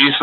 20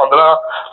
15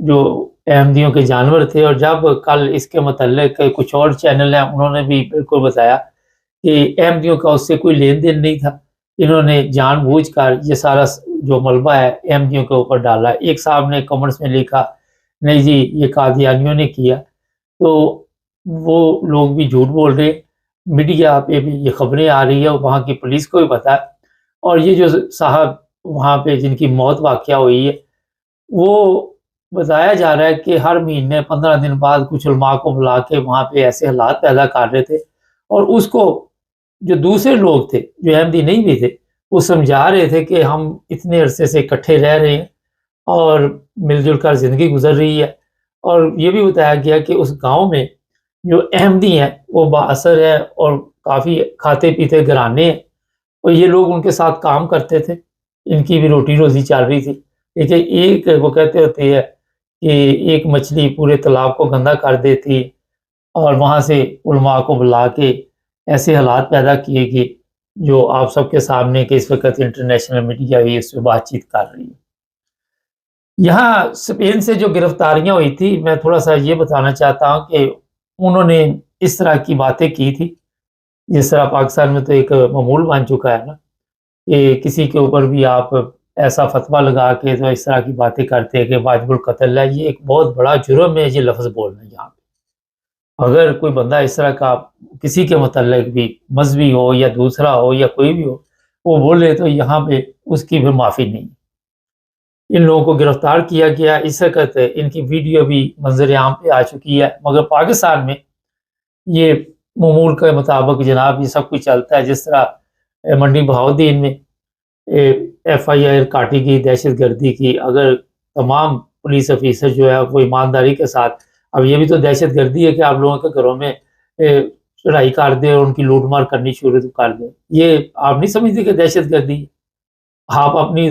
جو احمدیوں کے جانور تھے، اور جب کل اس کے متعلق کچھ اور چینل ہیں انہوں نے بھی بالکل بتایا کہ احمدیوں کا اس سے کوئی لین دین نہیں تھا، انہوں نے جان بوجھ کر یہ سارا جو ملبہ ہے احمدیوں کے اوپر ڈالا۔ ایک صاحب نے کمنٹس میں لکھا نہیں جی یہ قادیانیوں نے کیا، تو وہ لوگ بھی جھوٹ بول رہے، میڈیا پہ بھی یہ خبریں آ رہی ہے، وہاں کی پولیس کو بھی پتہ ہے، اور یہ جو صاحب وہاں پہ جن کی موت واقعہ ہوئی ہے وہ بتایا جا رہا ہے کہ ہر مہینے 15 دن بعد کچھ علماء کو بلا کے وہاں پہ ایسے حالات پیدا کر رہے تھے، اور اس کو جو دوسرے لوگ تھے جو احمدی نہیں بھی تھے وہ سمجھا رہے تھے کہ ہم اتنے عرصے سے اکٹھے رہ رہے ہیں اور مل جل کر زندگی گزر رہی ہے، اور یہ بھی بتایا گیا کہ اس گاؤں میں جو احمدی ہیں وہ با اثر ہے اور کافی کھاتے پیتے گھرانے ہیں، اور یہ لوگ ان کے ساتھ کام کرتے تھے، ان کی بھی روٹی روزی چل رہی تھی۔ لیکن ایک وہ کہتے ہوتے ہیں کہ ایک مچھلی پورے تالاب کو گندا کر دیتی، اور وہاں سے علماء کو بلا کے ایسے حالات پیدا کیے کہ جو آپ سب کے سامنے کہ اس وقت انٹرنیشنل میڈیا بھی اس پہ بات چیت کر رہی ہے۔ یہاں اسپین سے جو گرفتاریاں ہوئی تھی میں تھوڑا سا یہ بتانا چاہتا ہوں کہ انہوں نے اس طرح کی باتیں کی تھی جس طرح پاکستان میں تو ایک معمول بن چکا ہے نا کہ کسی کے اوپر بھی آپ ایسا فتویٰ لگا کے تو اس طرح کی باتیں کرتے ہیں کہ واجب القتل ہے، یہ ایک بہت بڑا جرم ہے یہ لفظ بولنا یہاں پہ۔ اگر کوئی بندہ اس طرح کا کسی کے متعلق بھی مذہبی ہو یا دوسرا ہو یا کوئی بھی ہو وہ بولے تو یہاں پہ اس کی بھی معافی نہیں۔ ان لوگوں کو گرفتار کیا گیا، اس وقت ان کی ویڈیو بھی منظر عام پہ آ چکی ہے، مگر پاکستان میں یہ معمول کے مطابق جناب یہ سب کچھ چلتا ہے۔ جس طرح منڈی بہاؤالدین میں ایف آئی آر کاٹی گئی دہشت گردی کی، اگر تمام پولیس افیسر جو ہے وہ ایمانداری کے ساتھ، اب یہ بھی تو دہشت گردی ہے کہ آپ لوگوں کے گھروں میں چڑھائی کر دیں اور ان کی لوٹ مار کرنی شروع کر دیں، یہ آپ نہیں سمجھتے کہ دہشت گردی ہے؟ آپ اپنی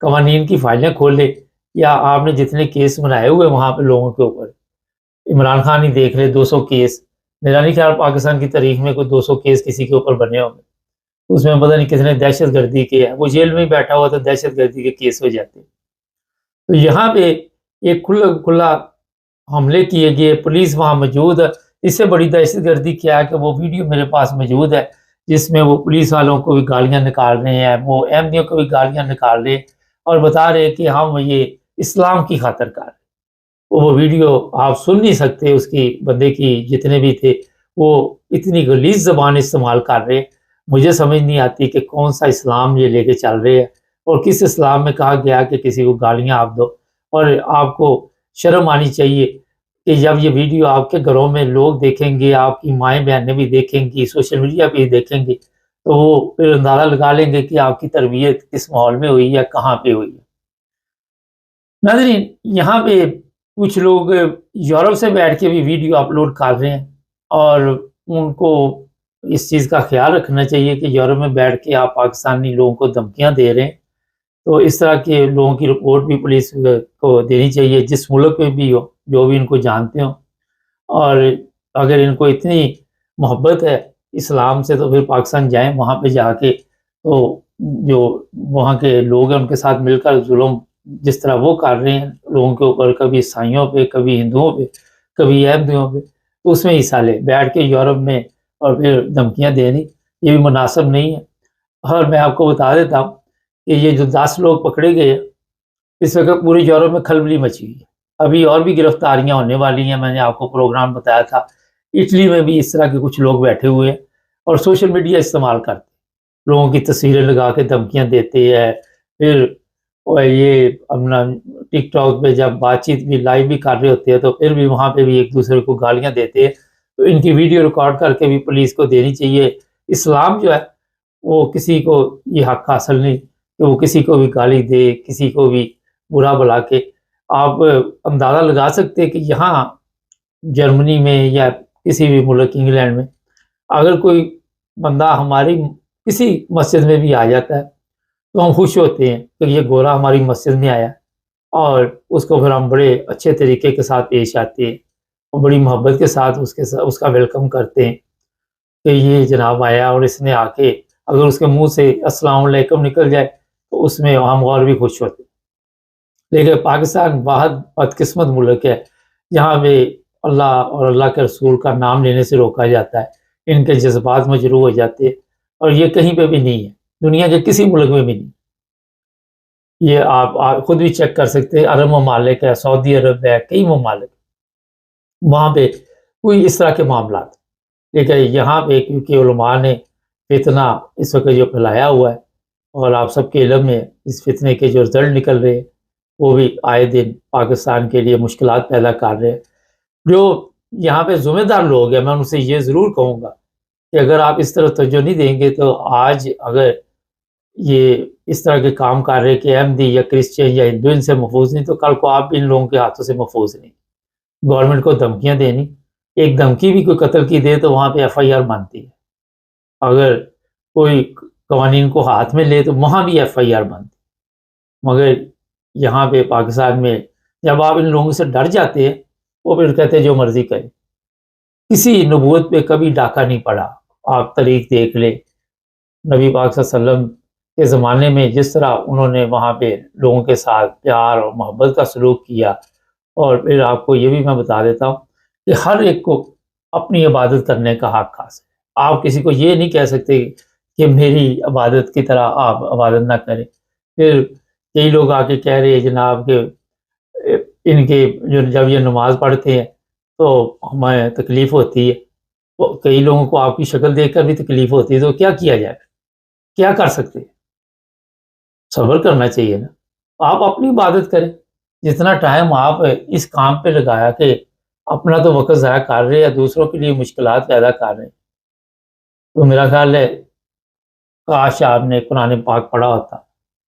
قوانین کی فائلیں کھول لیں، یا آپ نے جتنے کیس بنائے ہوئے وہاں پہ لوگوں کے اوپر، عمران خان ہی دیکھ لے 200 کیس، میرا نہیں خیال پاکستان کی تاریخ میں کوئی 200 کیس کسی کے اوپر بنے ہوں گے، اس میں پتہ نہیں کتنے دہشت گردی کے ہیں، وہ جیل میں ہی بیٹھا ہوا تو دہشت گردی کے کیس ہو جاتے ہیں۔ تو یہاں پہ ایک کھلا حملے کیے گئے، پولیس وہاں موجود ہے، اس سے بڑی دہشت گردی کیا ہے کہ وہ ویڈیو میرے پاس موجود ہے جس میں وہ پولیس والوں کو بھی گالیاں نکال رہے ہیں، وہ احمدیوں کو بھی گالیاں نکال رہے ہیں اور بتا رہے ہیں کہ ہم یہ اسلام کی خاطر کر رہے ہیں۔ وہ ویڈیو آپ سن نہیں سکتے، اس کی بندے کی جتنے بھی تھے وہ اتنی غلیظ زبان استعمال کر رہے ہیں، مجھے سمجھ نہیں آتی کہ کون سا اسلام یہ لے کے چل رہے ہیں، اور کس اسلام میں کہا گیا کہ کسی کو گالیاں آپ دو، اور آپ کو شرم آنی چاہیے کہ جب یہ ویڈیو آپ کے گھروں میں لوگ دیکھیں گے، آپ کی مائیں بہنیں بھی دیکھیں گی، سوشل میڈیا پہ دیکھیں گے، تو وہ پھر اندازہ لگا لیں گے کہ آپ کی تربیت کس ماحول میں ہوئی ہے، کہاں پہ ہوئی ہے۔ ناظرین، یہاں پہ کچھ لوگ یورپ سے بیٹھ کے بھی ویڈیو اپلوڈ کر رہے ہیں، اور ان کو اس چیز کا خیال رکھنا چاہیے کہ یورپ میں بیٹھ کے آپ پاکستانی لوگوں کو دھمکیاں دے رہے ہیں، تو اس طرح کے لوگوں کی رپورٹ بھی پولیس کو دینی چاہیے جس ملک میں بھی ہو، جو بھی ان کو جانتے ہوں، اور اگر ان کو اتنی محبت ہے اسلام سے تو پھر پاکستان جائیں، وہاں پہ جا کے تو جو وہاں کے لوگ ہیں ان کے ساتھ مل کر ظلم جس طرح وہ کر رہے ہیں لوگوں کے اوپر، کبھی عیسائیوں پہ، کبھی ہندوؤں پہ، کبھی احمدیوں پہ، تو اس میں حصہ لے، بیٹھ کے یورپ میں اور پھر دھمکیاں دینی یہ بھی مناسب نہیں ہے۔ اور میں آپ کو بتا دیتا ہوں کہ یہ جو 10 لوگ پکڑے گئے ہیں اس وقت پورے یورپ میں کھلبلی مچی ہوئی ہے، ابھی اور بھی گرفتاریاں ہونے والی ہیں، میں نے آپ کو پروگرام بتایا تھا، اٹلی میں بھی اس طرح کے کچھ لوگ بیٹھے ہوئے ہیں اور سوشل میڈیا استعمال کرتے ہیں، لوگوں کی تصویریں لگا کے دھمکیاں دیتے ہیں، پھر یہ اپنا ٹک ٹاک پہ جب بات چیت بھی لائیو بھی کر رہے ہوتے ہیں تو پھر بھی وہاں پہ بھی ایک دوسرے کو گالیاں دیتے ہیں، تو ان کی ویڈیو ریکارڈ کر کے بھی پولیس کو دینی چاہیے۔ اسلام جو ہے وہ کسی کو یہ حق حاصل نہیں کہ وہ کسی کو بھی گالی دے، کسی کو بھی برا بلا کے۔ آپ اندازہ لگا سکتے کہ یہاں جرمنی میں یا کسی بھی ملک انگلینڈ میں اگر کوئی بندہ ہماری کسی مسجد میں بھی آ جاتا ہے تو ہم خوش ہوتے ہیں کہ یہ گورا ہماری مسجد میں آیا، اور اس کو پھر ہم بڑے اچھے طریقے کے ساتھ پیش آتے ہیں اور بڑی محبت کے ساتھ اس کا ویلکم کرتے ہیں کہ یہ جناب آیا، اور اس نے آ کے اگر اس کے منہ سے السلام علیکم نکل جائے تو اس میں ہم اور بھی خوش ہوتے ہیں۔ لیکن پاکستان بہت بدقسمت ملک ہے جہاں پہ اللہ اور اللہ کے رسول کا نام لینے سے روکا جاتا ہے، ان کے جذبات مجروح ہو جاتے ہیں، اور یہ کہیں پہ بھی نہیں ہے، دنیا کے کسی ملک میں بھی نہیں۔ یہ آپ خود بھی چیک کر سکتے ہیں، عرب ممالک ہے، سعودی عرب ہے، کئی ممالک، وہاں پہ کوئی اس طرح کے معاملات، لیکن یہاں پہ کیونکہ علماء نے فتنہ اس وقت جو پھیلایا ہوا ہے، اور آپ سب کے علم میں اس فتنے کے جو رزلٹ نکل رہے ہیں وہ بھی آئے دن پاکستان کے لیے مشکلات پیدا کر رہے ہیں۔ جو یہاں پہ ذمہ دار لوگ ہیں، میں ان سے یہ ضرور کہوں گا کہ اگر آپ اس طرح توجہ نہیں دیں گے تو آج اگر یہ اس طرح کے کام کر رہے کہ احمدی یا کرسچین یا ہندو ان سے محفوظ نہیں، تو کل کو آپ بھی ان لوگوں کے ہاتھوں سے محفوظ نہیں۔ گورنمنٹ کو دھمکیاں دینی، ایک دھمکی بھی کوئی قتل کی دے تو وہاں پہ ایف آئی آر بنتی ہے، اگر کوئی قوانین کو ہاتھ میں لے تو وہاں بھی ایف آئی آر بنتی ہے۔ مگر یہاں پہ پاکستان میں جب آپ ان لوگوں سے ڈر جاتے ہیں، وہ پھر کہتے ہیں جو مرضی کرے، کسی نبوت پہ کبھی ڈاکہ نہیں پڑا۔ آپ تاریخ دیکھ لیں، نبی پاک صلی اللہ علیہ وسلم کے زمانے میں جس طرح انہوں نے وہاں پہ لوگوں کے ساتھ پیار اور محبت کا سلوک کیا، اور پھر آپ کو یہ بھی میں بتا دیتا ہوں کہ ہر ایک کو اپنی عبادت کرنے کا حق حاصل ہے۔ آپ کسی کو یہ نہیں کہہ سکتے کہ میری عبادت کی طرح آپ عبادت نہ کریں۔ پھر کئی لوگ آ کے کہہ رہے ہیں جناب کہ ان کے جب یہ نماز پڑھتے ہیں تو ہمیں تکلیف ہوتی ہے، تو کئی لوگوں کو آپ کی شکل دیکھ کر بھی تکلیف ہوتی ہے، تو کیا کیا جائے، کیا کر سکتے ہیں؟ صبر کرنا چاہیے نا۔ آپ اپنی عبادت کریں، جتنا ٹائم آپ اس کام پہ لگایا کہ اپنا تو وقت ضائع کر رہے ہیں، دوسروں کے لیے مشکلات پیدا کر رہے ہیں، تو میرا خیال ہے کاش آپ نے قرآن پاک پڑھا ہوتا،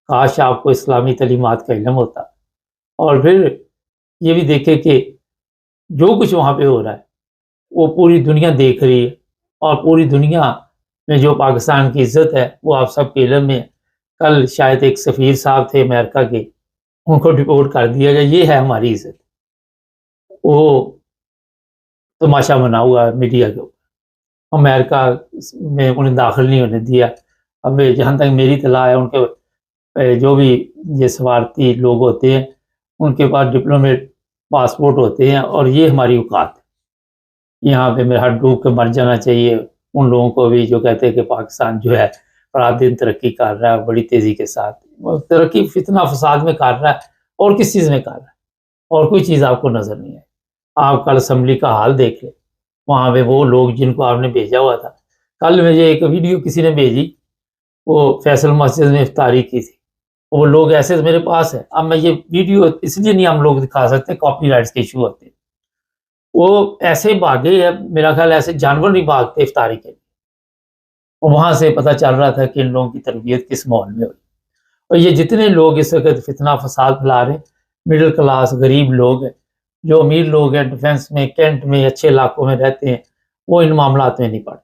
کاش آپ کو اسلامی تعلیمات کا علم ہوتا، اور پھر یہ بھی دیکھے کہ جو کچھ وہاں پہ ہو رہا ہے وہ پوری دنیا دیکھ رہی ہے، اور پوری دنیا میں جو پاکستان کی عزت ہے وہ آپ سب کے علم میں ہے۔ کل شاید ایک سفیر صاحب تھے امریکہ کے، ان کو ڈپورٹ کر دیا گیا، یہ ہے ہماری عزت، وہ تماشا بنا ہوا ہے میڈیا کے اوپر، امریکہ میں انہیں داخل نہیں ہونے دیا۔ اب جہاں تک میری اطلاع ہے، ان کے جو بھی یہ سفارتی لوگ ہوتے ہیں ان کے پاس ڈپلومیٹ پاسپورٹ ہوتے ہیں، اور یہ ہماری اوقات ہے، یہاں پہ میرا ہاتھ ڈوب کے مر جانا چاہیے ان لوگوں کو بھی جو کہتے ہیں کہ پاکستان جو ہے رات دن ترقی کر رہا ہے بڑی تیزی کے ساتھ۔ وہ ترقی فتنہ فساد میں کر رہا ہے، اور کس چیز میں کر رہا ہے؟ اور کوئی چیز آپ کو نظر نہیں آئے۔ آپ کل اسمبلی کا حال دیکھ لیں، وہاں پہ وہ لوگ جن کو آپ نے بھیجا ہوا تھا، کل مجھے ایک ویڈیو کسی نے بھیجی، وہ فیصل مسجد میں افطاری کی تھی، وہ لوگ ایسے میرے پاس ہے، اب میں یہ ویڈیو اس لیے نہیں ہم لوگ دکھا سکتے، کاپی رائٹس کے ایشو ہوتے ہیں، وہ ایسے بھاگے ہیں، میرا خیال ایسے جانور نہیں بھاگتے افطاری کے لیے، اور وہاں سے پتہ چل رہا تھا کہ ان لوگوں کی تربیت کس ماحول میں ہوئی۔ اور یہ جتنے لوگ اس وقت فتنہ فساد پھیلا رہے ہیں، مڈل کلاس غریب لوگ ہیں، جو امیر لوگ ہیں ڈیفنس میں، کینٹ میں، اچھے علاقوں میں رہتے ہیں، وہ ان معاملات میں نہیں پڑتے۔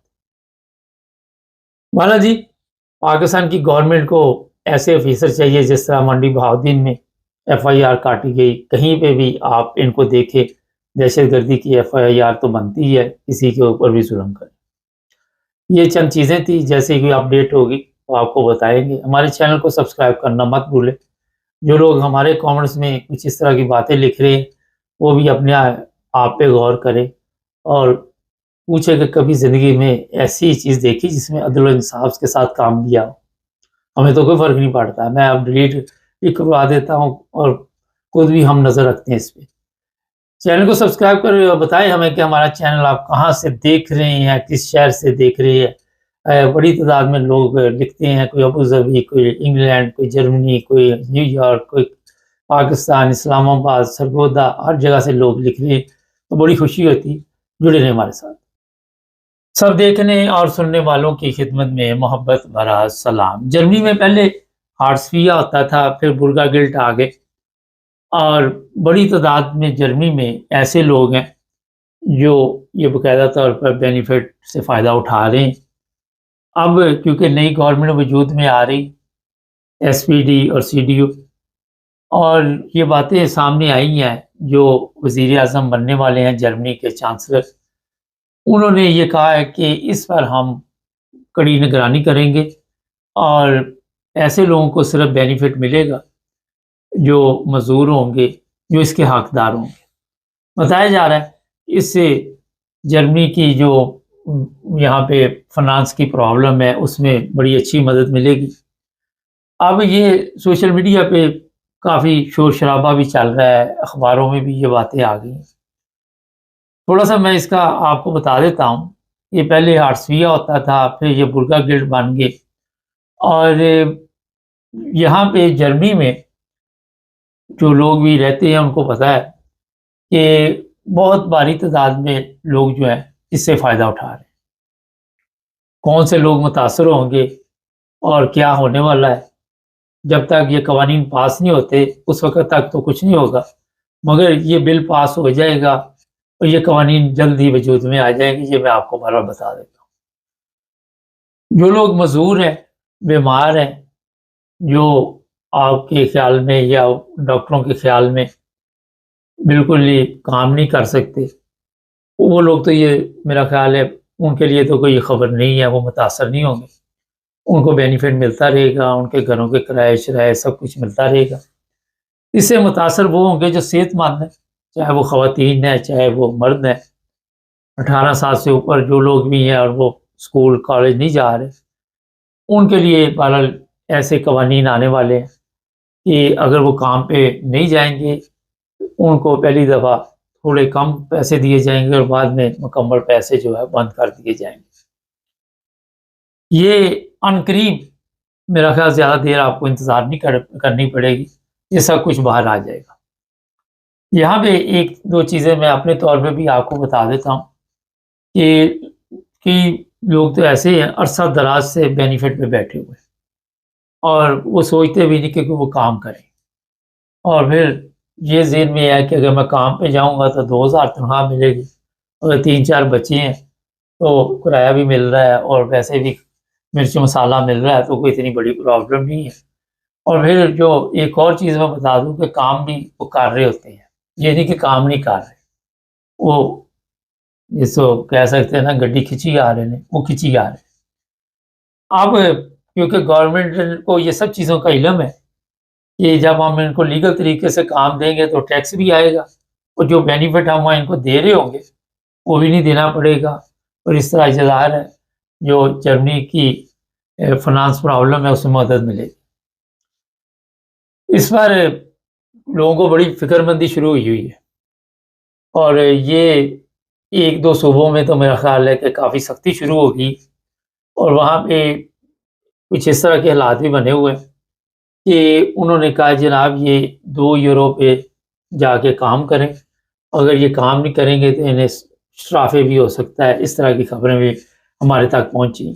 مولانا جی، پاکستان کی گورنمنٹ کو ایسے آفیسر چاہیے جس طرح منڈی بہاؤدین میں ایف آئی آر کاٹی گئی، کہیں پہ بھی آپ ان کو دیکھیں دہشت گردی کی ایف آئی آر تو بنتی ہے، کسی کے اوپر بھی ظلم کریں۔ یہ چند چیزیں تھی، جیسے کہ اپڈیٹ ہوگی تو آپ کو بتائیں گے۔ ہمارے چینل کو سبسکرائب کرنا مت بھولیں۔ جو لوگ ہمارے کامنٹس میں کچھ اس طرح کی باتیں لکھ رہے ہیں وہ بھی اپنے آپ پہ غور کریں، اور پوچھے کہ کبھی زندگی میں ایسی چیز دیکھی جس میں عدل و انصاف کے ساتھ کام کیا ہو۔ ہمیں تو کوئی فرق نہیں پڑتا، میں اب ڈیلیٹ بھی کروا دیتا ہوں، اور خود بھی ہم نظر رکھتے ہیں اس پہ۔ چینل کو سبسکرائب کریں اور بتائیں ہمیں کہ ہمارا چینل آپ کہاں سے دیکھ رہے ہیں، کس شہر سے دیکھ رہے ہیں۔ بڑی تعداد میں لوگ لکھتے ہیں، کوئی ابوظہبی، کوئی انگلینڈ، کوئی جرمنی، کوئی نیو یارک، کوئی پاکستان، اسلام آباد، سرگودا، ہر جگہ سے لوگ لکھ رہے ہیں، تو بڑی خوشی ہوتی ہے، جڑے رہیں ہمارے ساتھ۔ سب دیکھنے اور سننے والوں کی خدمت میں محبت بھرا سلام۔ جرمنی میں پہلے ہارٹسفیہ ہوتا تھا، پھر برگا گلٹ آ گئے، اور بڑی تعداد میں جرمنی میں ایسے لوگ ہیں جو یہ باقاعدہ طور پر بینیفٹ سے فائدہ اٹھا رہے ہیں۔ اب کیونکہ نئی گورنمنٹ وجود میں آ رہی، ایس پی ڈی اور سی ڈی او، اور یہ باتیں سامنے آئی ہیں، جو وزیر اعظم بننے والے ہیں جرمنی کے چانسلر، انہوں نے یہ کہا ہے کہ اس پر ہم کڑی نگرانی کریں گے، اور ایسے لوگوں کو صرف بینیفٹ ملے گا جو مزدور ہوں گے جو اس کے حقدار ہوں گے۔ بتایا جا رہا ہے اس سے جرمنی کی جو یہاں پہ فنانس کی پرابلم ہے اس میں بڑی اچھی مدد ملے گی۔ اب یہ سوشل میڈیا پہ کافی شور شرابہ بھی چل رہا ہے، اخباروں میں بھی یہ باتیں آ گئی ہیں۔ تھوڑا سا میں اس کا آپ کو بتا دیتا ہوں۔ یہ پہلے ہارسویہ ہوتا تھا، پھر یہ برگا گلڈ بن گئے، اور یہاں پہ جرمنی میں جو لوگ بھی رہتے ہیں ان کو پتہ ہے کہ بہت باری تعداد میں لوگ جو ہیں اس سے فائدہ اٹھا رہے ہیں۔ کون سے لوگ متاثر ہوں گے اور کیا ہونے والا ہے، جب تک یہ قوانین پاس نہیں ہوتے اس وقت تک تو کچھ نہیں ہوگا، مگر یہ بل پاس ہو جائے گا اور یہ قوانین جلد ہی وجود میں آ جائیں گے۔ یہ میں آپ کو بار بار بتا دیتا ہوں۔ جو لوگ معذور ہیں، بیمار ہیں، جو آپ کے خیال میں یا ڈاکٹروں کے خیال میں بالکل ہی کام نہیں کر سکتے، وہ لوگ تو یہ میرا خیال ہے ان کے لیے تو کوئی خبر نہیں ہے، وہ متاثر نہیں ہوں گے، ان کو بینیفٹ ملتا رہے گا، ان کے گھروں کے کرائے شرائے سب کچھ ملتا رہے گا۔ اس سے متاثر وہ ہوں گے جو صحت مند ہیں، چاہے وہ خواتین ہیں چاہے وہ مرد ہیں، 18 سال سے اوپر جو لوگ بھی ہیں اور وہ اسکول کالج نہیں جا رہے، ان کے لیے بہرحال ایسے قوانین آنے والے ہیں کہ اگر وہ کام پہ نہیں جائیں گے ان کو پہلی دفعہ تھوڑے کم پیسے دیے جائیں گے اور بعد میں مکمل پیسے جو ہے بند کر دیے جائیں گے۔ یہ عنقریب میرا خیال زیادہ دیر آپ کو انتظار نہیں کرنی پڑے گی، یہ سب کچھ باہر آ جائے گا۔ یہاں پہ ایک دو چیزیں میں اپنے طور پہ بھی آپ کو بتا دیتا ہوں کہ لوگ تو ایسے ہیں عرصہ دراز سے بینیفٹ پہ بیٹھے ہوئے اور وہ سوچتے بھی نہیں کہ وہ کام کریں، اور پھر یہ ذہن میں ہے کہ اگر میں کام پہ جاؤں گا تو 2000 تنخواہ ملے گی، اگر 3-4 بچے ہیں تو کرایہ بھی مل رہا ہے اور ویسے بھی مرچ مسالہ مل رہا ہے تو کوئی اتنی بڑی پرابلم نہیں ہے۔ اور پھر جو ایک اور چیز میں بتا دوں کہ کام بھی وہ کر رہے ہوتے ہیں، یہ نہیں کہ کام نہیں کر رہے، وہ جس کو کہہ سکتے ہیں نا گڈی کھچی آ رہے ہیں، وہ کھچی آ رہے ہیں۔ اب کیونکہ گورنمنٹ کو یہ سب چیزوں کا علم ہے کہ جب ہم ان کو لیگل طریقے سے کام دیں گے تو ٹیکس بھی آئے گا اور جو بینیفٹ ہم ان کو دے رہے ہوں گے وہ بھی نہیں دینا پڑے گا، اور اس طرح ظاہر ہے جو جرمنی کی فنانس پرابلم ہے اس میں مدد ملے گی۔ اس پر لوگوں کو بڑی فکر مندی شروع ہوئی ہے، اور یہ 1-2 صوبوں میں تو میرا خیال ہے کہ کافی سختی شروع ہوگی، اور وہاں پہ کچھ اس طرح کے حالات بھی بنے ہوئے ہیں کہ انہوں نے کہا جناب یہ 2 یورو پہ جا کے کام کریں، اگر یہ کام نہیں کریں گے تو انہیں شرافے بھی ہو سکتا ہے۔ اس طرح کی خبریں بھی ہمارے تک پہنچی۔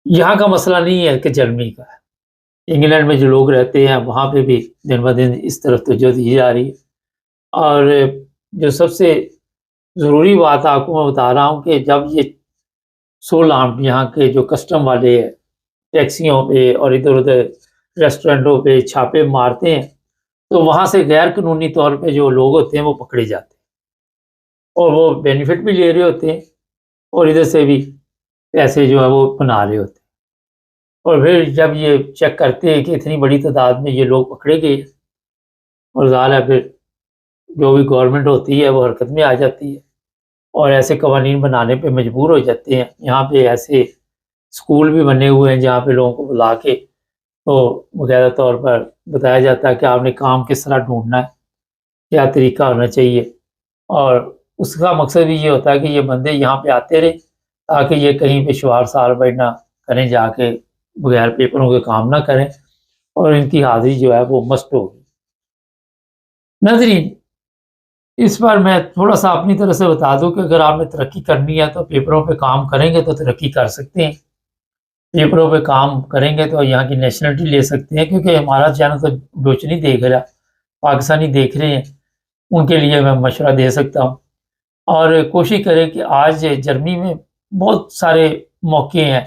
یہاں کا مسئلہ نہیں ہے کہ جرمنی کا ہے، انگلینڈ میں جو لوگ رہتے ہیں وہاں پہ بھی دن بہ دن اس طرف توجہ دی جا رہی ہے۔ اور جو سب سے ضروری بات آپ کو میں بتا رہا ہوں کہ جب یہ 16 یہاں کے جو کسٹم والے ہیں ٹیکسیوں پہ اور ادھر ادھر ریسٹورنٹوں پہ چھاپے مارتے ہیں تو وہاں سے غیر قانونی طور پہ جو لوگ ہوتے ہیں وہ پکڑے جاتے ہیں اور وہ بینیفٹ بھی لے رہے ہوتے ہیں اور ادھر سے بھی پیسے جو ہے وہ بنا رہے ہوتے ہیں، اور پھر جب یہ چیک کرتے ہیں کہ اتنی بڑی تعداد میں یہ لوگ پکڑے گئے اور ظاہر ہے پھر جو بھی گورنمنٹ ہوتی ہے وہ حرکت میں آ جاتی ہے اور ایسے قوانین بنانے پہ مجبور ہو جاتے ہیں۔ یہاں پہ ایسے اسکول بھی بنے ہوئے ہیں جہاں پہ لوگوں کو بلا کے تو باقاعدہ طور پر بتایا جاتا ہے کہ آپ نے کام کس طرح ڈھونڈنا ہے، کیا طریقہ ہونا چاہیے، اور اس کا مقصد بھی یہ ہوتا ہے کہ یہ بندے یہاں پہ آتے رہے تاکہ یہ کہیں پہ شعار سال بھائی نہ کریں، جا کے بغیر پیپروں کے کام نہ کریں، اور ان کی حاضری جو ہے وہ مست ہوگی۔ ناظرین، اس پر میں تھوڑا سا اپنی طرح سے بتا دوں کہ اگر آپ نے ترقی کرنی ہے تو پیپروں پہ کام کریں گے تو ترقی کر سکتے ہیں، پیپروں پہ کام کریں گے تو یہاں کی نیشنلٹی لے سکتے ہیں، کیونکہ ہمارا چینل تو ڈوچ نہیں دیکھ رہا، پاکستانی دیکھ رہے ہیں، ان کے لیے میں مشورہ دے سکتا ہوں۔ اور کوشش کریں کہ آج جرمنی میں بہت سارے موقع ہیں،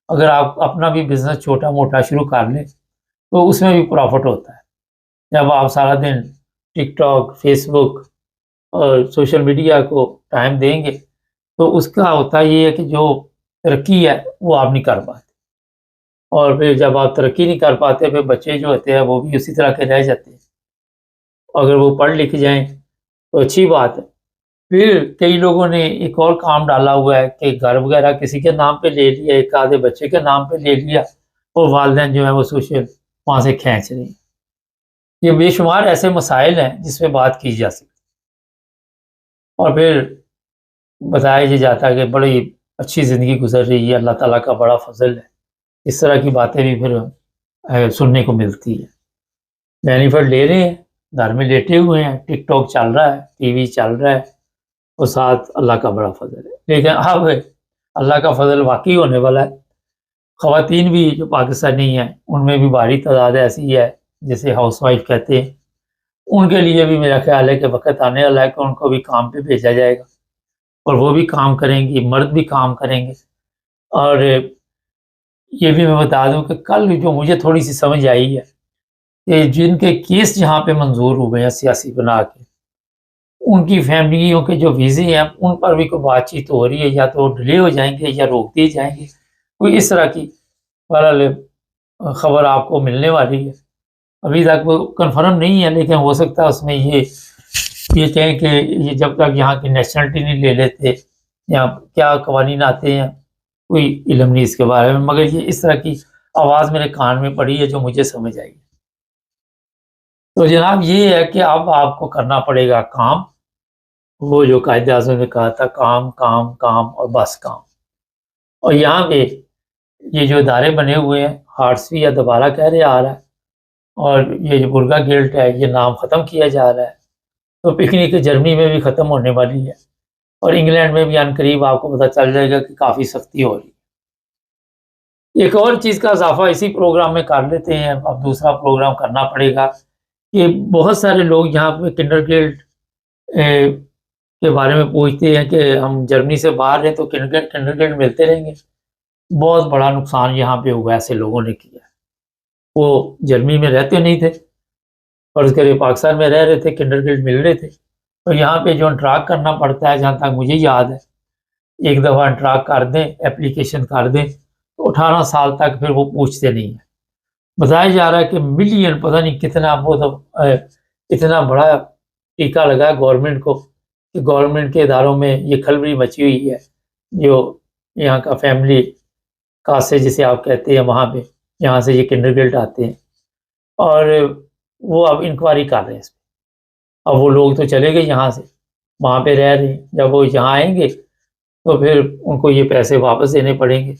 اگر آپ اپنا بھی بزنس چھوٹا موٹا شروع کر لیں تو اس میں بھی پروفٹ ہوتا ہے۔ جب آپ سارا دن ٹک ٹاک، فیس بک اور سوشل میڈیا کو ٹائم دیں گے تو اس کا ہوتا یہ ہے کہ جو ترقی ہے وہ آپ نہیں کر پاتے۔ اور پھر جب آپ ترقی نہیں کر پاتے پھر بچے جو ہوتے ہیں وہ بھی اسی طرح کے رہ جاتے ہیں. اگر وہ پڑھ لکھ جائیں تو اچھی بات ہے. پھر کئی لوگوں نے ایک اور کام ڈالا ہوا ہے کہ گھر وغیرہ کسی کے نام پہ لے لیا, ایک آدھے بچے کے نام پہ لے لیا, اور والدین جو ہے وہ سوشل وہاں سے کھینچ رہے ہیں. یہ بے شمار ایسے مسائل ہیں جس پہ بات کی جا سکتی, اور پھر بتایا یہ جاتا ہے کہ بڑی اچھی زندگی گزر رہی ہے, اللہ تعالیٰ کا بڑا فضل ہے. اس طرح کی باتیں بھی پھر سننے کو ملتی ہے. بینیفٹ لے رہے ہیں, گھر میں لیٹے ہوئے ہیں, ٹک ٹاک چل رہا ہے, ٹی وی چل رہا ہے, اور ساتھ اللہ کا بڑا فضل ہے. لیکن اب اللہ کا فضل واقعی ہونے والا ہے. خواتین بھی جو پاکستانی ہیں ان میں بھی بھاری تعداد ایسی ہے جسے ہاؤس وائف کہتے ہیں. ان کے لیے بھی میرا خیال ہے کہ وقت آنے والا ہے کہ ان کو بھی کام پہ بھیجا جائے گا, اور وہ بھی کام کریں گی, مرد بھی کام کریں گے. اور یہ بھی میں بتا دوں کہ کل جو مجھے تھوڑی سی سمجھ آئی ہے کہ جن کے کیس جہاں پہ منظور ہوئے ہیں سیاسی بنا کے, ان کی فیملیوں کے جو ویزے ہیں ان پر بھی کوئی بات چیت ہو رہی ہے, یا تو ڈیلے ہو جائیں گے یا روک دیے جائیں گے, کوئی اس طرح کی بہرحال خبر آپ کو ملنے والی ہے. ابھی تک وہ کنفرم نہیں ہے, لیکن ہو سکتا ہے اس میں یہ کہیں کہ یہ جب تک یہاں کی نیشنلٹی نہیں لے لیتے یا کیا قوانین آتے ہیں, کوئی علم نہیں اس کے بارے میں, مگر یہ اس طرح کی آواز میرے کان میں پڑی ہے جو مجھے سمجھ آئی. تو جناب یہ ہے کہ اب آپ کو کرنا پڑے گا کام, وہ جو قائد اعظم نے کہا تھا کام کام کام اور بس کام. اور یہاں پہ یہ جو ادارے بنے ہوئے ہیں, ہارٹسوی یا دوبارہ کہہ رہے آ رہا ہے, اور یہ جو برگا گلٹ ہے یہ نام ختم کیا جا رہا ہے. تو پکنک جرمنی میں بھی ختم ہونے والی ہے, اور انگلینڈ میں بھی عن قریب آپ کو پتہ چل جائے گا کہ کافی سختی ہو رہی ہے. ایک اور چیز کا اضافہ اسی پروگرام میں کر لیتے ہیں, اب دوسرا پروگرام کرنا پڑے گا کہ بہت سارے لوگ یہاں پہ کنڈر گلٹ کے بارے میں پوچھتے ہیں کہ ہم جرمنی سے باہر ہیں تو کنڈر گلٹ ملتے رہیں گے. بہت بڑا نقصان یہاں پہ ہوا ایسے لوگوں نے کیا. وہ جرمنی میں رہتے نہیں تھے, فرض کرے پاکستان میں رہ رہے تھے, کنڈر گلٹ مل رہے تھے, تو یہاں پہ جو انٹراک کرنا پڑتا ہے, جہاں تک مجھے یاد ہے, ایک دفعہ انٹراک کر دیں, اپلیکیشن کر دیں, تو 18 سال تک پھر وہ پوچھتے نہیں ہیں. بتایا جا رہا ہے کہ ملین, پتہ نہیں کتنا, وہ تو اتنا بڑا ٹیکہ لگا گورنمنٹ کو کہ گورنمنٹ کے اداروں میں یہ کھلبلی مچی ہوئی ہے. جو یہاں کا فیملی کاسے جسے آپ کہتے ہیں, وہاں پہ یہاں سے یہ کنڈر گلٹ آتے ہیں, اور وہ اب انکوائری کر رہے ہیں اس پہ. اب وہ لوگ تو چلے گئے یہاں سے, وہاں پہ رہ رہے ہیں, جب وہ یہاں آئیں گے تو پھر ان کو یہ پیسے واپس دینے پڑیں گے,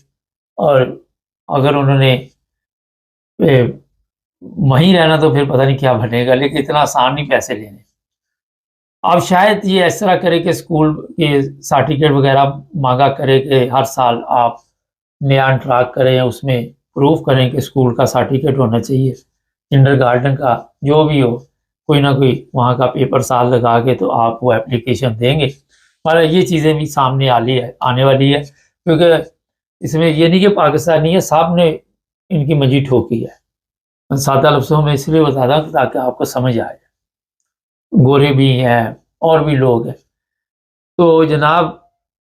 اور اگر انہوں نے وہیں رہنا تو پھر پتہ نہیں کیا بنے گا, لیکن اتنا آسان نہیں پیسے لینے. اب شاید یہ اس طرح کرے کہ اسکول کے سرٹیفکیٹ وغیرہ مانگا کرے کہ ہر سال آپ نیا انٹراک کریں, اس میں پروف کریں کہ اسکول کا سرٹیفکیٹ ہونا چاہیے, کنڈر گارڈن کا جو بھی ہو, کوئی نہ کوئی وہاں کا پیپر سال لگا کے تو آپ وہ اپلیکیشن دیں گے. اور یہ چیزیں بھی سامنے آنے والی ہے, کیونکہ اس میں یہ نہیں کہ پاکستانی ہے, صاحب نے ان کی منجی ٹھوکی ہے. سادہ لفظوں میں اس لیے بتا رہا ہوں تاکہ آپ کو سمجھ آئے. گورے بھی ہیں اور بھی لوگ ہیں. تو جناب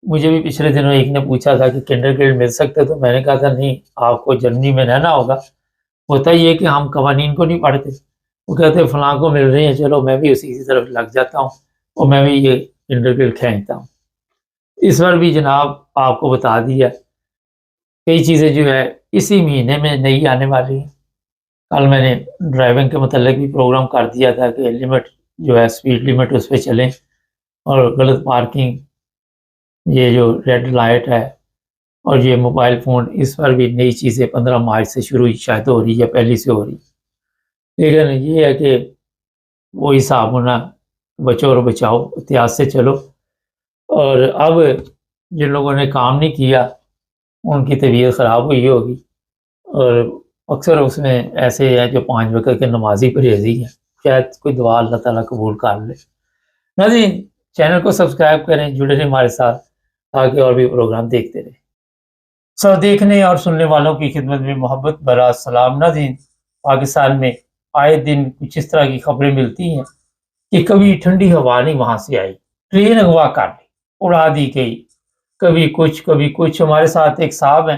مجھے بھی پچھلے دنوں ایک نے پوچھا تھا کہ کنڈر گلٹ مل سکتے, تو میں نے کہا تھا نہیں, آپ کو جرمنی میں رہنا ہوگا. ہوتا یہ کہ ہم قوانین کو نہیں پڑھتے, وہ کہتے فلاں کو مل رہے ہیں, چلو میں بھی اسی کی طرف لگ جاتا ہوں اور میں بھی یہ کنڈر گلٹ کھینچتا ہوں. اس بار بھی جناب آپ کو بتا دیا کئی چیزیں جو ہے اسی مہینے میں نئی آنے والی ہیں. کل میں نے ڈرائیونگ کے متعلق بھی پروگرام کر دیا تھا کہ لمٹ جو ہے سپیڈ لمٹ اس پہ چلیں, اور غلط پارکنگ, یہ جو ریڈ لائٹ ہے, اور یہ موبائل فون, اس پر بھی نئی چیزیں 15 مارچ سے شروع شاید ہو رہی ہے, پہلی سے ہو رہی. لیکن یہ ہے کہ وہی حساب ہونا, بچو اور بچاؤ, احتیاط سے چلو. اور اب جن لوگوں نے کام نہیں کیا ان کی طبیعت خراب ہوئی ہوگی, اور اکثر اس میں ایسے ہیں جو 5 وقت کے نمازی پرہیزی ہیں, شاید کوئی دعا اللہ تعالیٰ قبول کر لے. ناظرین چینل کو سبسکرائب کریں, جڑے رہیں ہمارے ساتھ تاکہ اور بھی پروگرام دیکھتے رہیں. سب دیکھنے اور سننے والوں کی خدمت میں محبت بھرا سلام. ناظرین پاکستان میں آئے دن کچھ اس طرح کی خبریں ملتی ہیں کہ کبھی ٹھنڈی ہوا نہیں وہاں سے آئی, ٹرین اغوا کر لی, اڑا دی گئی, کبھی کچھ کبھی کچھ. ہمارے ساتھ ایک صاحب ہیں,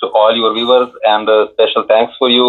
to all your viewers and special thanks for you.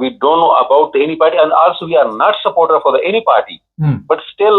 we don't know about any party and also we are not supporter for any party, but still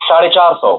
450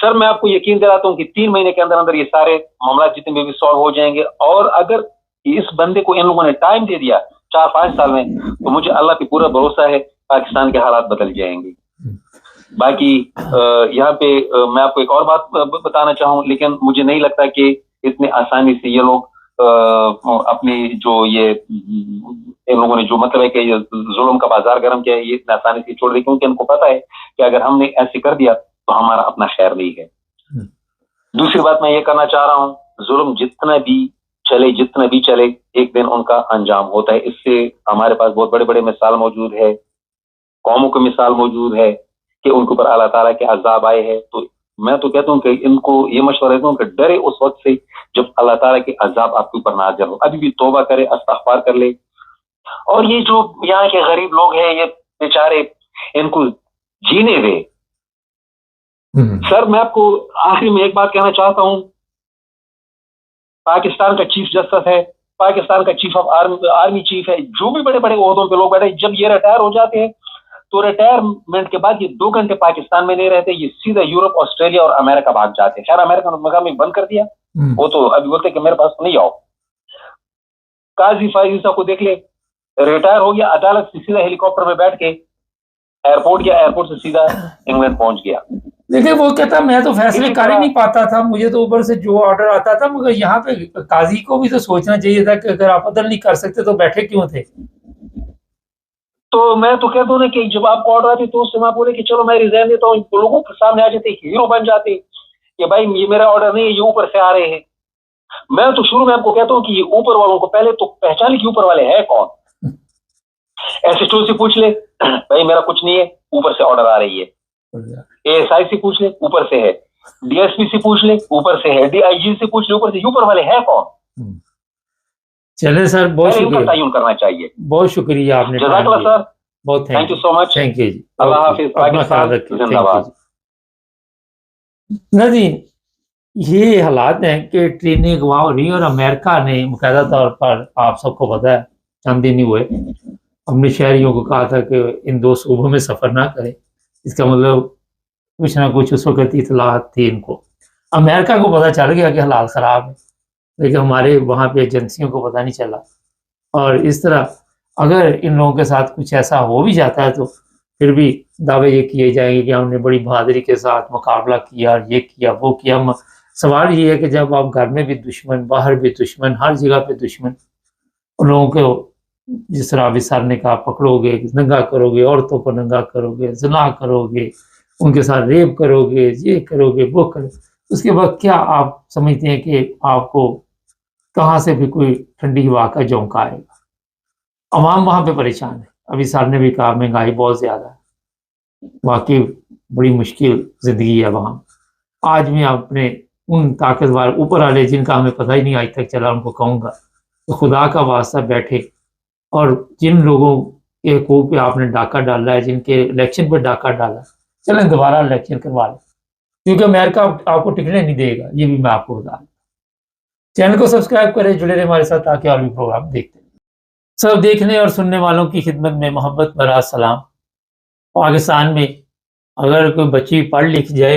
سر میں آپ کو یقین دلاتا ہوں کہ 3 مہینے کے اندر اندر یہ سارے معاملات جتنے بھی سالو ہو جائیں گے، اور اگر اس بندے کو ان لوگوں نے ٹائم دے دیا 4-5 سال میں، تو مجھے اللہ پہ پورا بھروسہ ہے پاکستان کے حالات بدل جائیں گے۔ باقی یہاں پہ میں آپ کو ایک اور بات بتانا چاہوں، لیکن مجھے نہیں لگتا کہ اتنے آسانی سے یہ لوگ اپنی جو یہ ان لوگوں نے جو مطلب ہے کہ یہ ظلم کا بازار گرم کیا ہے، یہ اتنے آسانی سے چھوڑ دے، کیونکہ ان کو پتا ہے کہ اگر ہم نے ایسے کر دیا تو ہمارا اپنا خیر نہیں ہے۔ دوسری بات میں یہ کرنا چاہ رہا ہوں، ظلم جتنا بھی چلے ایک دن ان کا انجام ہوتا ہے۔ اس سے ہمارے پاس بہت بڑے بڑے مثال موجود ہے، قوموں کی مثال موجود ہے کہ ان کے اوپر اللہ تعالیٰ کے عذاب آئے ہیں۔ تو میں تو کہتا ہوں کہ ان کو یہ مشورہ دیتا ہوں کہ ڈرے اس وقت سے جب اللہ تعالیٰ کے عذاب آپ کے اوپر نازل ہو، ابھی بھی توبہ کرے، استغفار کر لے۔ اور یہ جو یہاں کے غریب لوگ ہیں، یہ بیچارے، ان کو جینے دے۔ سر میں آپ کو آخری میں ایک بات کہنا چاہتا ہوں، پاکستان کا چیف جسٹس ہے، پاکستان کا چیف آف آرمی چیف ہے، جو بھی بڑے بڑے عہدوں پہ لوگ بیٹھے، جب یہ ریٹائر ہو جاتے ہیں تو ریٹائرمنٹ کے بعد یہ 2 گھنٹے پاکستان میں نہیں رہتے، یہ سیدھا یورپ، آسٹریلیا اور امریکہ بھاگ جاتے ہیں۔ خیر امریکہ نے مقامی بند کر دیا، وہ تو ابھی بولتے کہ میرے پاس نہیں آؤ۔ قاضی فائزی صاحب کو دیکھ لے، ریٹائر ہو گیا، عدالت سے سیدھا ہیلی کاپٹر میں بیٹھ کے ایئرپورٹ گیا، ایئرپورٹ سے سیدھا انگلینڈ پہنچ گیا۔ دیکھیں وہ کہتا میں تو فیصلے کر ہی نہیں پاتا تھا، مجھے تو اوپر سے جو آرڈر آتا تھا، مگر یہاں پہ قاضی کو بھی تو سوچنا چاہیے تھا کہ اگر آپ عدل نہیں کر سکتے تو بیٹھے کیوں تھے؟ تو میں تو کہتا ہوں نا کہ جب آپ کو آرڈر آتی تو اس سے میں بولے کہ چلو میں ریزائن دیتا ہوں، لوگوں کے سامنے آ جاتے، ہیرو بن جاتے کہ بھائی یہ میرا آرڈر نہیں ہے، یہ اوپر سے آ رہے ہیں۔ میں تو شروع میں آپ کو کہتا ہوں کہ یہ اوپر والوں کو پہلے تو پہچانے کہ اوپر والے ہیں کون۔ ایس سے پوچھ لے، بھائی میرا کچھ نہیں ہے، اوپر سے آرڈر آ رہی ہے۔ ASI سے پوچھ لے، اوپر سے ہے۔ DSP سے پوچھ لے، اوپر سے ہے۔ DIG سے پوچھ لے، اوپر سے۔ اوپر والے ہیں کون؟ چلے سر، بہت شکریہ، تعین کرنا چاہیے۔ بہت شکریہ آپ نے، جزاک اللہ سر، بہت thank you so much, thank you جی، اللہ حافظ، اپنا خیال رکھیں، زندہ باد۔ ناظرین یہ حالات ہیں کہ ٹرینیں اغوا ہو رہی ہیں، اور امریکہ نے باقاعدہ طور پر، آپ سب کو پتہ ہے چند دن ہی ہوئے، اپنے شہریوں کو کہا تھا کہ ان 2 صوبوں میں سفر نہ کریں۔ اس کا مطلب کچھ نہ کچھ اس وقت اطلاعات تھی ان کو۔ امریکہ کو پتہ چل گیا کہ حالات خراب ہیں، لیکن ہمارے وہاں پہ ایجنسیوں کو پتہ نہیں چلا۔ اور اس طرح اگر ان لوگوں کے ساتھ کچھ ایسا ہو بھی جاتا ہے تو پھر بھی دعوے یہ کیے جائیں گے کہ ہم نے بڑی بہادری کے ساتھ مقابلہ کیا، یہ کیا، وہ کیا۔ سوال یہ ہے کہ جب آپ گھر میں بھی دشمن، باہر بھی دشمن، ہر جگہ پہ دشمن، ان لوگوں کو جس طرح ابھی سر نے کہا پکڑو گے، ننگا کرو گے، عورتوں کو ننگا کرو گے، زنا کرو گے، ان کے ساتھ ریپ کرو گے، یہ کرو گے، وہ کرو، اس کے بعد کیا آپ سمجھتے ہیں کہ آپ کو کہاں سے بھی کوئی ٹھنڈی ہوا کا جھونکا آئے گا؟ عوام وہاں پہ پریشان ہے۔ ابھی سر نے بھی کہا مہنگائی بہت زیادہ ہے، واقعی بڑی مشکل زندگی ہے وہاں۔ آج میں اپنے ان طاقتور اوپر والے جن کا ہمیں پتہ ہی نہیں آج تک چلا، ان کو کہوں گا کہ خدا کا واسطہ بیٹھے، اور جن لوگوں کے حقوق پہ آپ نے ڈاکہ ڈالا ہے، جن کے الیکشن پہ ڈاکہ ڈالا، چلیں دوبارہ الیکشن کروا لیں، کیونکہ امریکہ آپ کو ٹکنے نہیں دے گا، یہ بھی میں آپ کو بتا دوں۔ چینل کو سبسکرائب کریں، جڑے رہے ہمارے ساتھ تاکہ اور بھی پروگرام دیکھتے ہیں۔ سب دیکھنے اور سننے والوں کی خدمت میں محبت بھرا سلام۔ پاکستان میں اگر کوئی بچی پڑھ لکھ جائے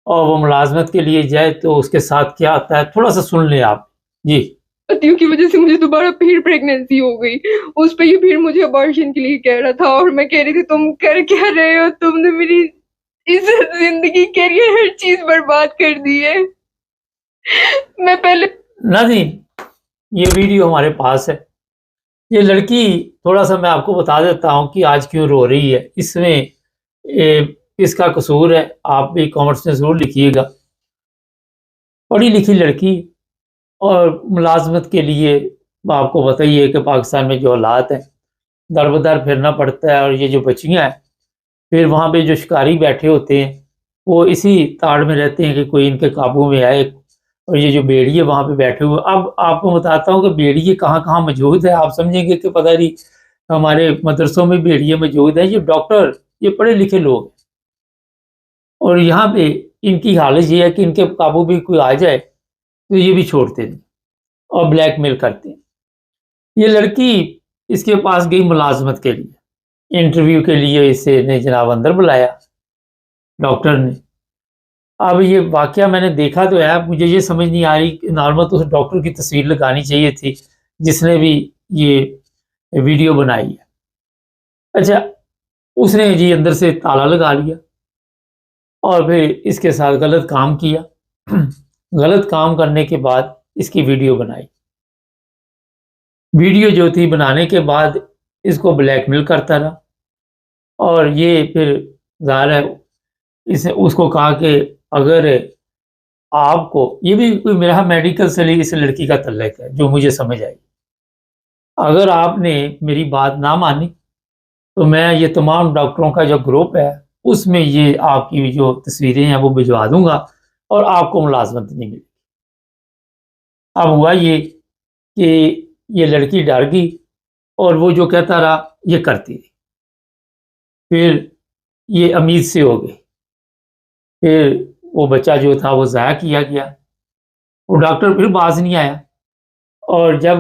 اور وہ ملازمت کے لیے جائے تو اس کے ساتھ کیا آتا ہے، تھوڑا سا سن لیں آپ جی۔ پتیوں کی وجہ سے مجھے دوبارہ پھر پریگننسی ہو گئی، اس پہ یہ پھر مجھے ابارشن کے لیے کہہ رہا تھا، اور میں کہہ رہی تھی تم کر کیا رہے ہو، تم نے میری عزت، زندگی، کیریئر، ہر چیز برباد کر دی ہے۔ میں پہلے ناظرین یہ ویڈیو ہمارے پاس ہے، یہ لڑکی، تھوڑا سا میں آپ کو بتا دیتا ہوں کہ آج کیوں رو رہی ہے، اس میں کس کا قصور ہے، آپ بھی کامنٹس میں ضرور لکھیے گا۔ پڑھی لکھی لڑکی اور ملازمت کے لیے آپ کو پتہ ہی ہے کہ پاکستان میں جو حالات ہیں، در بدر پھرنا پڑتا ہے، اور یہ جو بچیاں ہیں پھر وہاں پہ جو شکاری بیٹھے ہوتے ہیں وہ اسی تاڑ میں رہتے ہیں کہ کوئی ان کے قابو میں آئے، اور یہ جو بیڑیے وہاں پہ بیٹھے ہوئے۔ اب آپ کو بتاتا ہوں کہ بیڑیے کہاں کہاں موجود ہے، آپ سمجھیں گے کہ پتہ نہیں ہمارے مدرسوں میں بیڑیے موجود ہیں۔ یہ ڈاکٹر، یہ پڑھے لکھے لوگ ہیں، اور یہاں پہ ان کی حالت یہ ہے کہ ان کے قابو بھی کوئی آ جائے تو یہ بھی چھوڑتے نہیں اور بلیک میل کرتے ہیں۔ یہ لڑکی اس کے پاس گئی ملازمت کے لیے، انٹرویو کے لیے اسے نے جناب اندر بلایا ڈاکٹر نے۔ اب یہ واقعہ میں نے دیکھا تو ہے، مجھے یہ سمجھ نہیں آ رہی کہ نارمل تو ڈاکٹر کی تصویر لگانی چاہیے تھی جس نے بھی یہ ویڈیو بنائی ہے۔ اچھا، اس نے جی اندر سے تالا لگا لیا اور پھر اس کے ساتھ غلط کام کیا۔ غلط کام کرنے کے بعد اس کی ویڈیو بنائی۔ ویڈیو جو تھی بنانے کے بعد اس کو بلیک میل کرتا رہا، اور یہ پھر ظاہر ہے اس کو کہا کہ اگر آپ کو، یہ بھی کوئی میرا میڈیکل سے لے اس لڑکی کا تعلق ہے جو مجھے سمجھ آئی، اگر آپ نے میری بات نہ مانی تو میں یہ تمام ڈاکٹروں کا جو گروپ ہے اس میں یہ آپ کی جو تصویریں ہیں وہ بھجوا دوں گا اور آپ کو ملازمت نہیں ملے گی۔ اب ہوا یہ کہ یہ لڑکی ڈر گئی اور وہ جو کہتا رہا یہ کرتی رہی، پھر یہ امید سے ہو گئی، پھر وہ بچہ جو تھا وہ ضائع کیا گیا، وہ ڈاکٹر پھر باز نہیں آیا، اور جب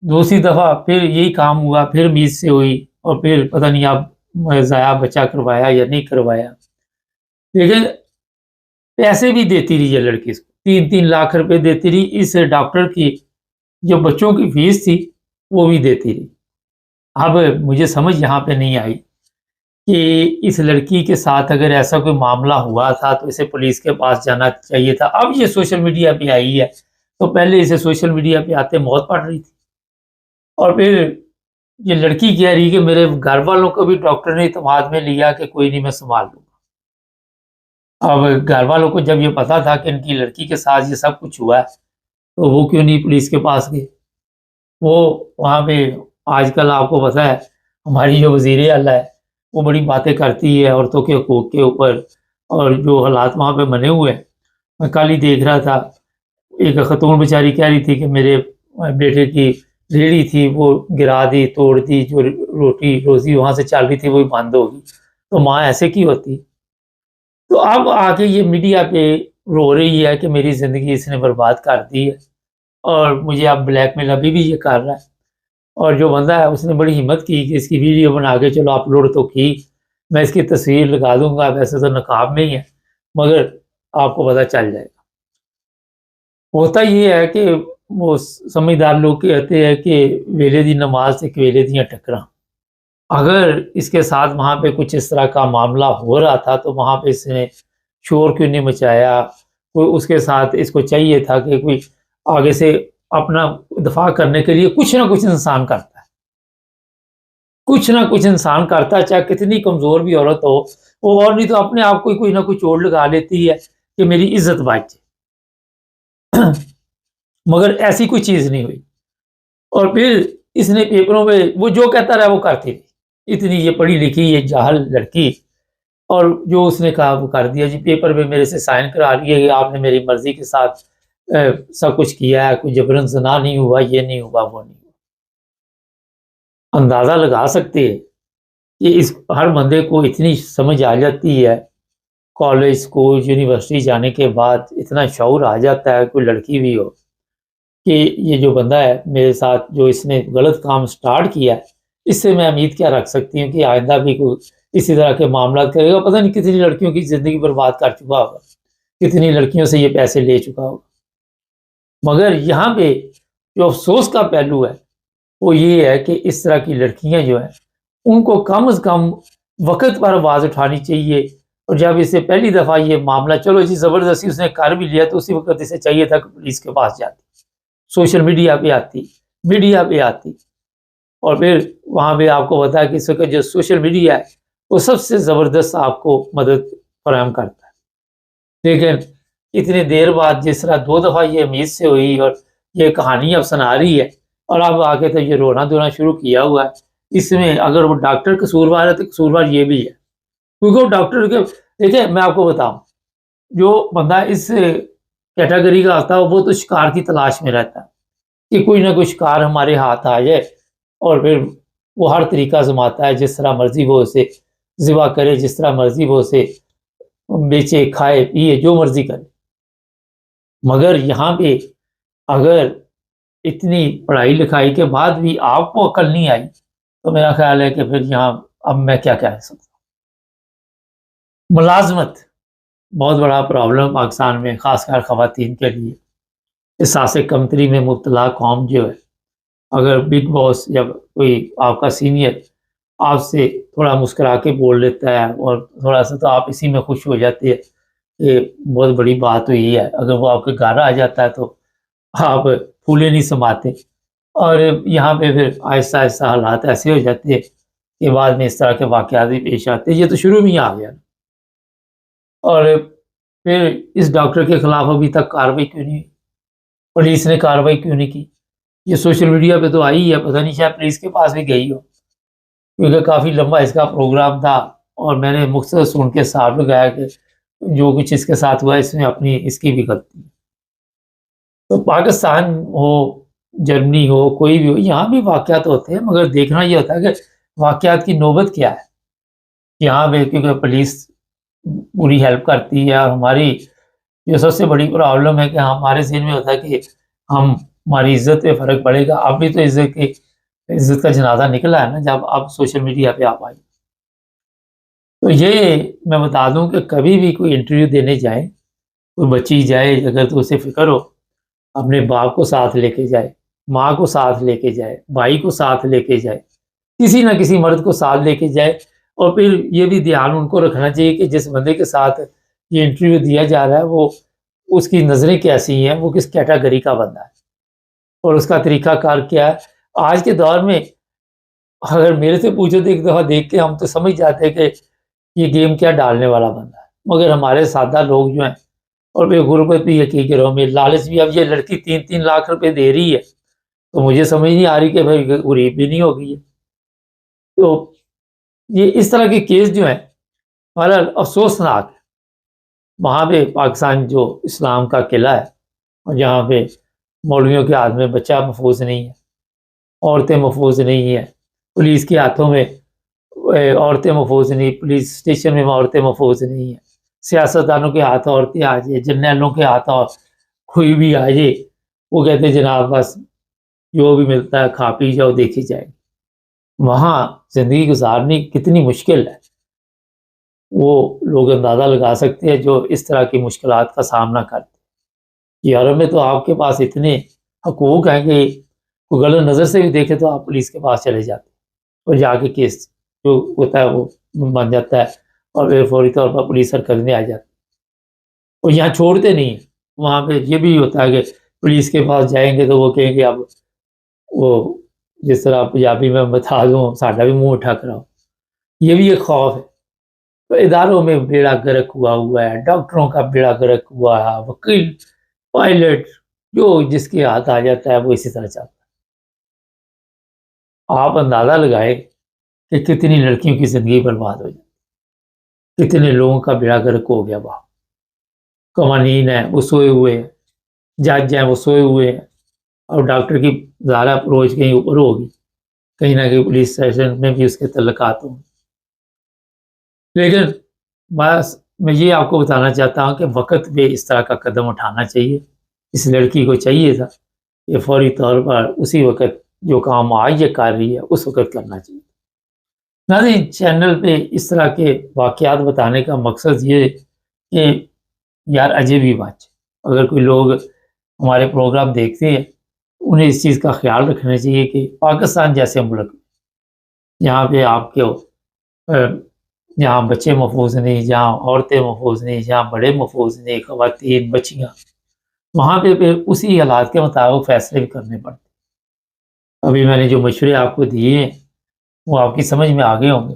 دوسری دفعہ پھر یہی کام ہوا، پھر امید سے ہوئی، اور پھر پتہ نہیں اب ضائع بچہ کروایا یا نہیں کروایا، لیکن پیسے بھی دیتی رہی یہ لڑکی، اس کو 3 لاکھ روپے دیتی رہی، اس ڈاکٹر کی جو بچوں کی فیس تھی وہ بھی دیتی رہی۔ اب مجھے سمجھ یہاں پہ نہیں آئی کہ اس لڑکی کے ساتھ اگر ایسا کوئی معاملہ ہوا تھا تو اسے پولیس کے پاس جانا چاہیے تھا۔ اب یہ سوشل میڈیا پہ آئی ہے تو پہلے اسے سوشل میڈیا پہ آتے موت پڑ رہی تھی، اور پھر یہ لڑکی کہہ رہی کہ میرے گھر والوں کو بھی ڈاکٹر نے اعتماد میں لیا کہ کوئی نہیں، میں سنبھال لوں گا۔ اب گھر والوں کو جب یہ پتا تھا کہ ان کی لڑکی کے ساتھ یہ سب کچھ ہوا ہے تو وہ کیوں نہیں پولیس کے پاس گئے؟ وہ وہاں پہ آج کل آپ کو پتہ ہے ہماری جو وزیر اعلیٰ ہے وہ بڑی باتیں کرتی ہے عورتوں کے حقوق کے اوپر، اور جو حالات وہاں پہ بنے ہوئے ہیں، میں کل ہی دیکھ رہا تھا، ایک خاتون بیچاری کہہ رہی تھی کہ میرے بیٹے کی ریڑھی تھی وہ گرا دی، توڑ دی، جو روٹی روزی وہاں سے چل رہی تھی وہی بند ہوگی، تو ماں ایسے کی ہوتی؟ تو اب آ کے یہ میڈیا پہ رو رہی ہے کہ میری زندگی اس نے برباد کر دی ہے، اور مجھے اب بلیک میل ابھی بھی یہ کر رہا ہے۔ اور جو بندہ ہے اس نے بڑی ہمت کی کہ اس کی ویڈیو بنا کے چلو اپلوڈ تو کی، میں اس کی تصویر لگا دوں گا، ویسے تو نقاب میں ہی ہے مگر آپ کو پتہ چل جائے گا۔ ہوتا یہ ہے کہ وہ سمجھدار لوگ کہتے ہیں کہ ویلے دی نماز سے ویلے دیاں ٹکراں، اگر اس کے ساتھ وہاں پہ کچھ اس طرح کا معاملہ ہو رہا تھا تو وہاں پہ اس نے شور کیوں نہیں مچایا؟ کوئی اس کے ساتھ اس کو چاہیے تھا کہ کوئی آگے سے اپنا دفاع کرنے کے لیے کچھ نہ کچھ انسان کرتا ہے، کچھ نہ کچھ انسان کرتا ہے، چاہے کتنی کمزور بھی عورت ہو، وہ اور نہیں تو اپنے آپ کو کوئی نہ کوئی چوٹ لگا لیتی ہے کہ میری عزت بچ جائے، مگر ایسی کوئی چیز نہیں ہوئی۔ اور پھر اس نے پیپروں میں وہ جو کہتا رہا وہ کرتی رہی، اتنی یہ پڑھی لکھی یہ جاہل لڑکی، اور جو اس نے کہا وہ کر دیا، جی پیپر پہ میرے سے سائن کرا لیے کہ آپ نے میری مرضی کے ساتھ سب کچھ کیا ہے، کوئی جبرن زنا نہیں ہوا، یہ نہیں ہوا، وہ نہیں ہوا۔ اندازہ لگا سکتے ہیں کہ اس ہر بندے کو اتنی سمجھ آ جاتی ہے، کالج اسکول یونیورسٹی جانے کے بعد اتنا شعور آ جاتا ہے، کوئی لڑکی بھی ہو، کہ یہ جو بندہ ہے میرے ساتھ جو اس نے غلط کام سٹارٹ کیا ہے، اس سے میں امید کیا رکھ سکتی ہوں کہ آئندہ بھی کوئی اسی طرح کے معاملات کرے گا؟ پتہ نہیں کتنی لڑکیوں کی زندگی برباد کر چکا ہوگا، کتنی لڑکیوں سے یہ پیسے لے چکا ہوگا۔ مگر یہاں پہ جو افسوس کا پہلو ہے وہ یہ ہے کہ اس طرح کی لڑکیاں جو ہیں ان کو کم از کم وقت پر آواز اٹھانی چاہیے، اور جب اسے پہلی دفعہ یہ معاملہ چلو جی زبردستی اس نے کر بھی لیا تو اسی وقت اسے چاہیے تھا کہ پولیس کے پاس جاتی، سوشل میڈیا پہ آتی، میڈیا پہ آتی، اور پھر وہاں پہ آپ کو بتا ہے کہ اس وقت جو سوشل میڈیا ہے وہ سب سے زبردست آپ کو مدد فراہم کرتا ہے۔ لیکن اتنی دیر بعد جس طرح 2 دفعہ یہ امید سے ہوئی اور یہ کہانی اب سنا رہی ہے، اور اب آگے تو یہ رونا دھونا شروع کیا ہوا ہے، اس میں اگر وہ ڈاکٹر قصوروار ہے تو قصوروار یہ بھی ہے، کیونکہ وہ ڈاکٹر کے دیکھیں میں آپ کو بتاؤں، جو بندہ اس کیٹیگری کا آتا ہے وہ تو شکار کی تلاش میں رہتا ہے کہ کوئی نہ کوئی شکار ہمارے ہاتھ آ جائے، اور پھر وہ ہر طریقہ آزماتا ہے، جس طرح مرضی وہ اسے ذبح کرے، جس طرح مرضی وہ اسے بیچے، کھائے، پیے، جو مرضی کرے۔ مگر یہاں پہ اگر اتنی پڑھائی لکھائی کے بعد بھی آپ کو عقل نہیں آئی تو میرا خیال ہے کہ پھر یہاں اب میں کیا کہہ سکتا ہوں۔ ملازمت بہت بڑا پرابلم پاکستان میں خاص کر خواتین کے لیے، احساس کمتری میں مبتلا قوم جو ہے، اگر بگ باس یا کوئی آپ کا سینئر آپ سے تھوڑا مسکرا کے بول لیتا ہے اور تھوڑا سا تو آپ اسی میں خوش ہو جاتے ہیں کہ بہت بڑی بات ہوئی ہے، اگر وہ آپ کے گھر آ جاتا ہے تو آپ پھولے نہیں سماتے، اور یہاں پہ پھر آہستہ آہستہ حالات ایسے ہو جاتے ہیں کہ بعد میں اس طرح کے واقعات بھی پیش آتے ہیں۔ یہ تو شروع میں ہی آ گیا، اور پھر اس ڈاکٹر کے خلاف ابھی تک کارروائی کیوں نہیں ہوئی؟ پولیس نے کارروائی کیوں نہیں کی؟ یہ سوشل میڈیا پہ تو آئی ہے، پتہ نہیں شاید پولیس کے پاس بھی گئی ہو، کیونکہ کافی لمبا اس کا پروگرام تھا اور میں نے مختصر سن کے حساب لگایا کہ جو کچھ اس کے ساتھ ہوا اس میں اس کی بھی غلطی ہے۔ تو پاکستان ہو، جرمنی ہو، کوئی بھی ہو، یہاں بھی واقعات ہوتے ہیں، مگر دیکھنا یہ ہوتا ہے کہ واقعات کی نوبت کیا ہے۔ یہاں پہ کیونکہ پولیس پوری ہیلپ کرتی ہے، اور ہماری جو سب سے بڑی پرابلم ہے کہ ہمارے ذہن میں ہوتا ہے کہ ہماری عزت پہ فرق پڑے گا۔ اب بھی تو عزت کا جنازہ نکلا ہے نا جب آپ سوشل میڈیا پہ آپ آئی۔ تو یہ میں بتا دوں کہ کبھی بھی کوئی انٹرویو دینے جائے، کوئی بچی جائے اگر تو اسے فکر ہو، اپنے باپ کو ساتھ لے کے جائے، ماں کو ساتھ لے کے جائے، بھائی کو ساتھ لے کے جائے، کسی نہ کسی مرد کو ساتھ لے کے جائے، اور پھر یہ بھی دھیان ان کو رکھنا چاہیے کہ جس بندے کے ساتھ یہ انٹرویو دیا جا رہا ہے وہ اس کی نظریں کیسی ہیں، وہ کس کیٹیگری کا بندہ ہے اور اس کا طریقہ کار کیا ہے۔ آج کے دور میں اگر میرے سے پوچھو تو ایک دفعہ دیکھ کے ہم تو سمجھ جاتے ہیں کہ یہ گیم کیا ڈالنے والا بندہ ہے، مگر ہمارے سادہ لوگ جو ہیں، اور پھر غربت بھی یقین کرو میں لالچ بھی، اب یہ لڑکی 3 لاکھ روپے دے رہی ہے تو مجھے سمجھ نہیں آ رہی کہ بھائی غریب بھی نہیں ہوگی ہے۔ تو یہ اس طرح کے کیس جو ہیں بہرحال افسوسناک ہے۔ وہاں پہ پاکستان جو اسلام کا قلعہ ہے، اور جہاں پہ مولویوں کے ہاتھ میں بچہ محفوظ نہیں ہے، عورتیں محفوظ نہیں ہیں، پولیس کے ہاتھوں میں عورتیں محفوظ نہیں، پولیس اسٹیشن میں عورتیں محفوظ نہیں ہیں، سیاستدانوں کے ہاتھ عورتیں آ جائے، جرنیلوں کے ہاتھ کوئی بھی آ جائے، وہ کہتے ہیں جناب بس جو بھی ملتا ہے کھا پی جاؤ، دیکھی جائے۔ وہاں زندگی گزارنی کتنی مشکل ہے وہ لوگ اندازہ لگا سکتے ہیں جو اس طرح کی مشکلات کا سامنا کرتے ہیں۔ یاروں میں تو آپ کے پاس اتنے حقوق ہیں کہ کوئی غلط نظر سے بھی دیکھے تو آپ پولیس کے پاس چلے جاتے ہیں اور جا کے کیس جو ہوتا ہے وہ بن جاتا ہے، اور پھر فوری طور پر پولیس حرکت میں آ جاتی ہے، اور یہاں چھوڑتے نہیں ہیں۔ وہاں پہ یہ بھی ہوتا ہے کہ پولیس کے پاس جائیں گے تو وہ کہیں گے اب وہ جس طرح پنجابی میں بتا دوں ساڈا بھی منہ اٹھا کراؤ، یہ بھی ایک خوف ہے۔ تو اداروں میں بیڑا گرک ہوا ہے، ڈاکٹروں کا بیڑا گرک ہوا ہے، وکیل، پائلٹ، جو جس کے ہاتھ آ جاتا ہے وہ اسی طرح چلتا ہے۔ آپ اندازہ لگائے کہ کتنی لڑکیوں کی زندگی برباد ہو جائے، کتنے لوگوں کا بیڑا گرک ہو گیا۔ وہاں قوانین ہیں وہ سوئے ہوئے ہیں، جج ہیں وہ سوئے ہوئے ہیں، اور ڈاکٹر کی زیادہ اپروچ کہیں اوپر ہوگی، کہیں نہ کہیں پولیس اسٹیشن میں بھی اس کے تعلقات ہوں۔ لیکن بس میں یہ آپ کو بتانا چاہتا ہوں کہ وقت پہ اس طرح کا قدم اٹھانا چاہیے۔ اس لڑکی کو چاہیے تھا کہ فوری طور پر اسی وقت جو کام آج یہ کر رہی ہے اس وقت کرنا چاہیے۔ ناظرین، چینل پہ اس طرح کے واقعات بتانے کا مقصد یہ ہے کہ یار اجے بھی بچ، اگر کوئی لوگ ہمارے پروگرام دیکھتے ہیں انہیں اس چیز کا خیال رکھنا چاہیے کہ پاکستان جیسے ملک جہاں پہ آپ کے جہاں بچے محفوظ نہیں، جہاں عورتیں محفوظ نہیں، جہاں بڑے محفوظ نہیں، خواتین، بچیاں، وہاں پہ پھر اسی حالات کے مطابق فیصلے بھی کرنے پڑتے۔ ابھی میں نے جو مشورے آپ کو دیے ہیں وہ آپ کی سمجھ میں آ گئے ہوں گے۔